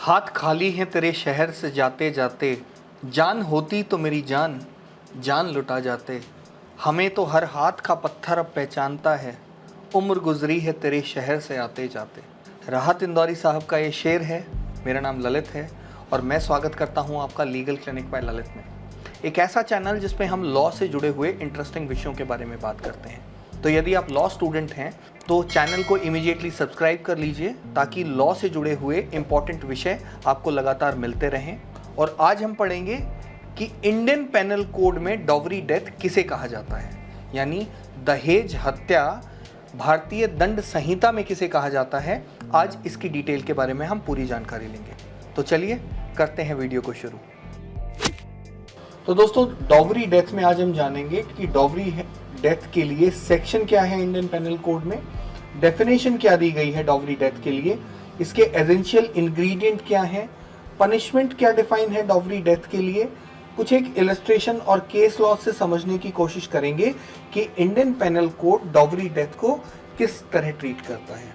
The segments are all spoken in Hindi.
हाथ खाली हैं तेरे शहर से जाते जाते, जान होती तो मेरी जान, जान लुटा जाते। हमें तो हर हाथ का पत्थर अब पहचानता है, उम्र गुजरी है तेरे शहर से आते जाते। राहत इंदौरी साहब का ये शेर है। मेरा नाम ललित है और मैं स्वागत करता हूँ आपका लीगल क्लिनिक बाय ललित में, एक ऐसा चैनल जिसमें हम लॉ से जुड़े हुए इंटरेस्टिंग विषयों के बारे में बात करते हैं। तो यदि आप लॉ स्टूडेंट हैं तो चैनल को इमीडिएटली सब्सक्राइब कर लीजिए ताकि लॉ से जुड़े हुए इंपॉर्टेंट विषय आपको लगातार मिलते रहें। और आज हम पढ़ेंगे कि इंडियन पेनल कोड में डॉवरी डेथ किसे कहा जाता है, यानी दहेज हत्या भारतीय दंड संहिता में किसे कहा जाता है। आज इसकी डिटेल के बारे में हम पूरी जानकारी लेंगे। तो चलिए करते हैं वीडियो को शुरू। तो दोस्तों, डॉवरी डेथ में आज हम जानेंगे कि डॉवरी डेथ के लिए सेक्शन क्या है इंडियन पेनल कोड में, डेफिनेशन क्या दी गई है डॉवरी डेथ के लिए, इसके एसेंशियल इंग्रेडिएंट क्या है, पनिशमेंट क्या डिफाइन है डॉवरी डेथ के लिए। कुछ एक इलस्ट्रेशन और केस लॉ से समझने की कोशिश करेंगे कि Indian penal code dowry death को किस तरह ट्रीट करता है।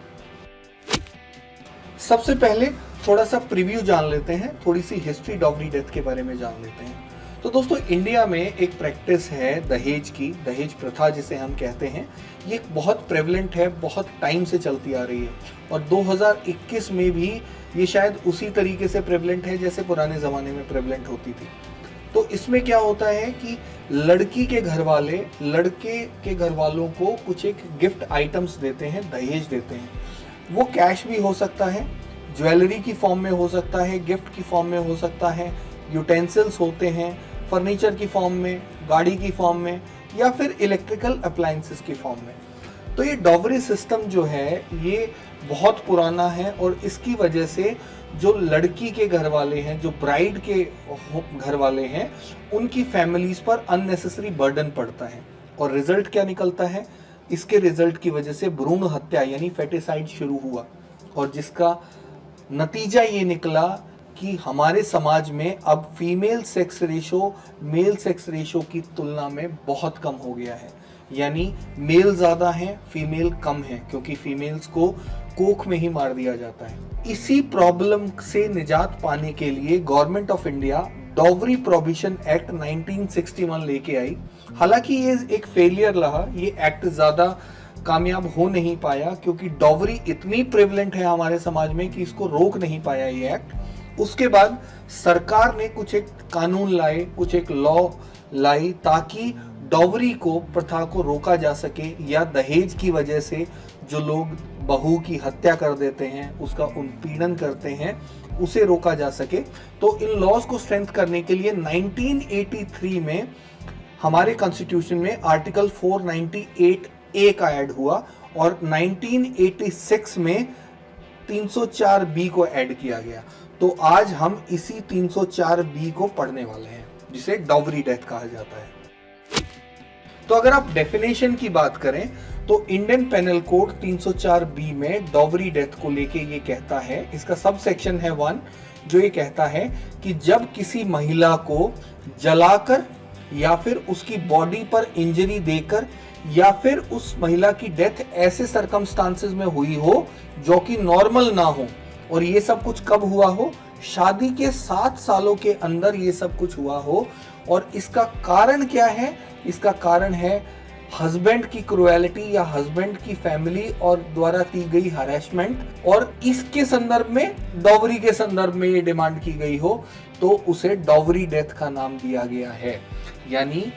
सबसे पहले थोड़ा सा प्रीव्यू जान लेते हैं, थोड़ी सी हिस्ट्री डॉवरी डेथ के बारे में जान लेते हैं। तो दोस्तों, इंडिया में एक प्रैक्टिस है दहेज की, दहेज प्रथा जिसे हम कहते हैं। ये बहुत प्रेवलेंट है, बहुत टाइम से चलती आ रही है और 2021 में भी ये शायद उसी तरीके से प्रेवलेंट है जैसे पुराने ज़माने में प्रेवलेंट होती थी। तो इसमें क्या होता है कि लड़की के घर वाले लड़के के घर वालों को कुछ एक गिफ्ट आइटम्स देते हैं, दहेज देते हैं। वो कैश भी हो सकता है, ज्वेलरी की फॉर्म में हो सकता है, गिफ्ट की फॉर्म में हो सकता है, यूटेंसिल्स होते हैं, फर्नीचर की फॉर्म में, गाड़ी की फॉर्म में, या फिर इलेक्ट्रिकल अप्लायंसेस की फॉर्म में। तो ये डॉवरी सिस्टम जो है ये बहुत पुराना है और इसकी वजह से जो लड़की के घर वाले हैं, जो ब्राइड के घर वाले हैं, उनकी फैमिलीज पर अननेसेसरी बर्डन पड़ता है। और रिजल्ट क्या निकलता है, इसके रिजल्ट की वजह से भ्रूण हत्या यानी फेटिसाइड शुरू हुआ और जिसका नतीजा ये निकला कि हमारे समाज में अब female sex ratio male sex ratio की तुलना में बहुत कम हो गया है। यानी मेल ज़्यादा हैं, फीमेल कम है, क्योंकि फीमेल्स को कोख में ही मार दिया जाता है। इसी प्रॉब्लम से निजात पाने के लिए government of India dowry prohibition act 1961 लेके आई। हालांकि ये एक फेलियर रहा, ये एक्ट ज़्यादा कामयाब हो नहीं पाया क्योंकि डॉवरी इतनी प्रेवलेंट है हमारे समाज में कि इसको रोक नहीं पाया ये एक्ट। उसके बाद सरकार ने कुछ एक कानून लाए, कुछ एक लॉ लाई ताकि डॉवरी को, प्रथा को रोका जा सके, या दहेज की वजह से जो लोग बहू की हत्या कर देते हैं, उसका उत्पीड़न करते हैं, उसे रोका जा सके। तो इन लॉज को स्ट्रेंथ करने के लिए 1983 में हमारे कॉन्स्टिट्यूशन में आर्टिकल 498A का ऐड हुआ और 1986 में 304B को ऐड किया गया। तो आज हम इसी 304B को पढ़ने वाले हैं जिसे डॉवरी डेथ कहा जाता है। तो अगर आप डेफिनेशन की बात करें तो इंडियन पेनल कोड 304B में डॉवरी डेथ को लेके ये कहता है, इसका सब सेक्शन है 1, जो ये कहता है कि जब किसी महिला को जलाकर या फिर उसकी बॉडी पर इंजरी देकर या फिर उस महिला की डेथ ऐसे सर्कमस्टांसेस में हुई हो जो कि नॉर्मल ना हो, और ये सब कुछ कब हुआ हो, शादी के 7 सालों के अंदर ये सब कुछ हुआ हो। और इसका कारण क्या है, इसका कारण है हस्बैंड की क्रुएलिटी या हस्बैंड की फैमिली और द्वारा की गई हरेसमेंट, और इसके संदर्भ में, डॉवरी के संदर्भ में ये डिमांड की गई हो, तो उसे डॉवरी डेथ का नाम दिया गया है। यानी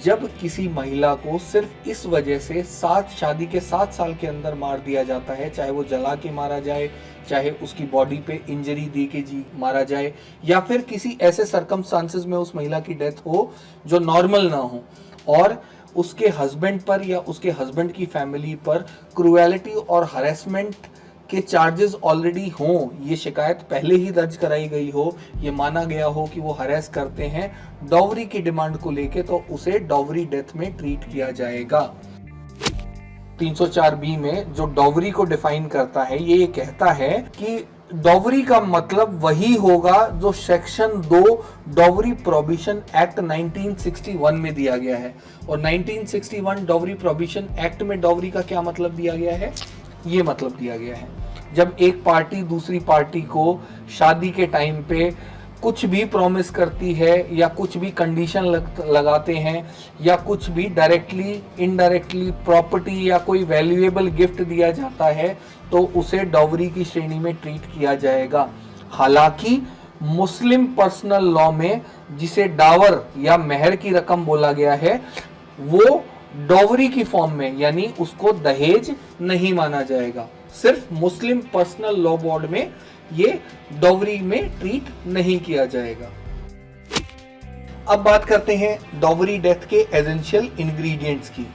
जब किसी महिला को सिर्फ इस वजह से शादी के 7 साल के अंदर मार दिया जाता है, चाहे वो जला के मारा जाए, चाहे उसकी बॉडी पे इंजरी दे के मारा जाए, या फिर किसी ऐसे सर्कमस्टांसेस में उस महिला की डेथ हो जो नॉर्मल ना हो, और उसके हस्बैंड पर या उसके हस्बैंड की फैमिली पर क्रुएलिटी और हरेसमेंट के चार्जेस ऑलरेडी हों, ये शिकायत पहले ही दर्ज कराई गई हो, ये माना गया हो कि वो हरेस करते हैं डॉवरी की डिमांड को लेके, तो उसे डॉवरी डेथ में ट्रीट किया जाएगा। 304B में जो डॉवरी को डिफाइन करता है, ये कहता है कि डॉवरी का मतलब वही होगा जो सेक्शन 2 डॉवरी प्रोहिबिशन एक्ट 1961 में दिया गया है। और 1961 डॉवरी प्रोहिबिशन एक्ट में डॉवरी का क्या मतलब दिया गया है, ये मतलब दिया गया है। जब एक पार्टी दूसरी पार्टी को शादी के टाइम पे कुछ भी प्रॉमिस करती है या कुछ भी कंडीशन लगाते हैं या कुछ भी डायरेक्टली इनडायरेक्टली प्रॉपर्टी या कोई वैल्यूएबल गिफ्ट दिया जाता है तो उसे डॉवरी की श्रेणी में ट्रीट किया जाएगा। हालांकि मुस्लिम पर्सनल लॉ में जिसे डावर या मेहर की रकम बोला गया है वो डॉवरी की फॉर्म में यानी उसको दहेज नहीं माना जाएगा। सिर्फ मुस्लिम पर्सनल लॉ बोर्ड में ये डॉवरी में ट्रीट नहीं किया जाएगा। अब बात करते हैं डॉवरी डेथ के एसेंशियल इंग्रेडिएंट्स की।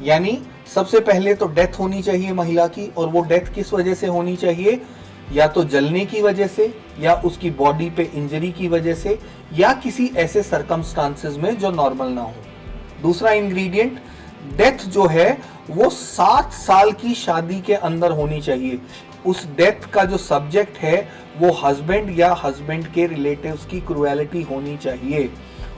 यानी सबसे पहले तो डेथ होनी चाहिए महिला की, और वो डेथ किस वजह से होनी चाहिए, या तो जलने की वजह से या उसकी बॉडी पे इंजरी की वजह से या किसी ऐसे सर्कमस्टांसेस में जो नॉर्मल ना हो। दूसरा इंग्रेडिएंट, डेथ जो है वो 7 साल की शादी के अंदर होनी चाहिए। उस डेथ का जो सब्जेक्ट है वो हस्बैंड या हस्बैंड के रिलेटिव्स की क्रूएलिटी होनी चाहिए,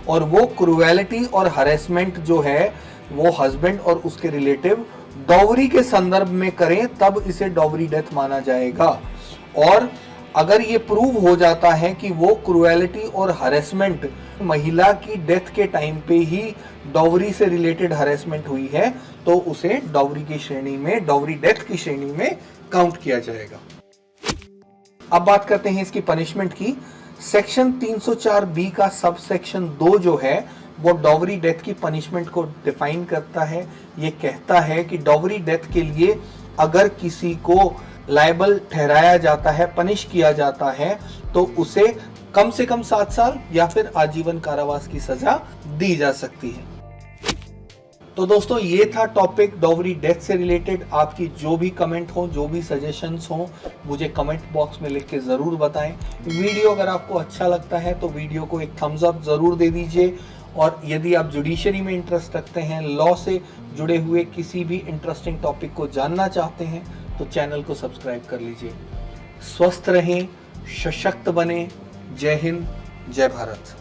और वो क्रूएलिटी और हरेसमेंट जो है वो हस्बैंड और उसके रिलेटिव डॉवरी के संदर्भ में करें तब इसे डॉवरी डेथ माना जाएगा। और अगर ये प्रूव हो जाता है कि वो क्रूएलिटी और हरेसमेंट महिला की डेथ के टाइम पे ही डॉवरी से रिलेटेड हरेसमेंट हुई है तो उसे डॉवरी की श्रेणी में, डॉवरी डेथ की श्रेणी में काउंट किया जाएगा। अब बात करते हैं इसकी पनिशमेंट की। सेक्शन 304B का सब सेक्शन 2 जो है वो डॉवरी डेथ की पनिशमेंट को डिफाइन करता है। ये कहता है कि डॉवरी डेथ के लिए अगर किसी को लायबल ठहराया जाता है, पनिश किया जाता है, तो उसे कम से कम 7 साल या फिर आजीवन कारावास की सजा दी जा सकती है। तो दोस्तों ये था टॉपिक डॉवरी डेथ से रिलेटेड। आपकी जो भी कमेंट हो, जो भी सजेशंस हो, मुझे कमेंट बॉक्स में लिख के ज़रूर बताएं। वीडियो अगर आपको अच्छा लगता है तो वीडियो को एक थम्स अप ज़रूर दे दीजिए, और यदि आप जुडिशरी में इंटरेस्ट रखते हैं, लॉ से जुड़े हुए किसी भी इंटरेस्टिंग टॉपिक को जानना चाहते हैं तो चैनल को सब्सक्राइब कर लीजिए। स्वस्थ रहें, सशक्त बने। जय हिंद, जय भारत।